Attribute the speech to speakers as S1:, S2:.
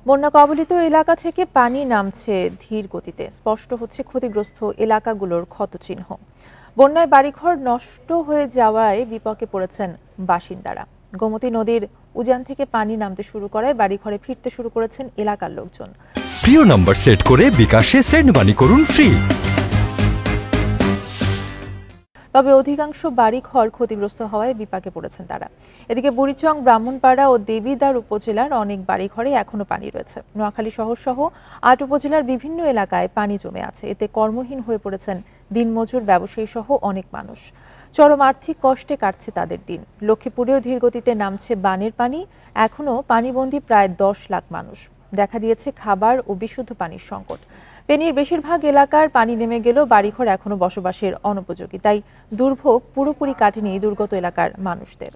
S1: বন্যা কবলিত এলাকা থেকে পানি নামছে ধীর গতিতে, স্পষ্ট হচ্ছে ক্ষতিগ্রস্ত এলাকাগুলোর ক্ষতচিহ্ন। বন্যায় বাড়িঘর নষ্ট হয়ে যাওয়ায় বিপাকে পড়েছেন বাসিন্দারা। গোমতী নদীর উজান থেকে পানি নামতে শুরু করায় বাড়িঘরে ফিরতে শুরু করেছেন এলাকার লোকজন।
S2: প্রিয় নাম্বার সেট করে বিকাশে সেন্ড মানি করুন ফ্রি।
S1: তবে অধিকাংশ বাড়িঘর ক্ষতিগ্রস্ত হওয়ায় বিপাকে পড়েছেন তারা। এদিকে বুড়িচং, ব্রাহ্মণপাড়া ও দেবিদ্বার উপজেলার অনেক বাড়িঘরে এখনো পানি রয়েছে। নোয়াখালী শহর সহ ৮ উপজেলার বিভিন্ন এলাকায় পানি জমে আছে। এতে কর্মহীন হয়ে পড়েছেন দিনমজুর, ব্যবসায়ী সহ অনেক মানুষ। চরম আর্থিক কষ্টে কাটছে তাদের দিন। লক্ষ্মীপুরেও ধীরগতিতে নামছে বানের পানি। এখনো পানিবন্দী প্রায় ১০ লাখ মানুষ। দেখা দিয়েছে খাবার ও বিশুদ্ধ পানির সংকট। ফেনীর বেশিরভাগ এলাকার পানি নেমে গেলেও বাড়িঘর এখনো বসবাসের অনুপযোগী। তাই দুর্ভোগ পুরোপুরি কাটেনি দুর্গত এলাকার মানুষদের।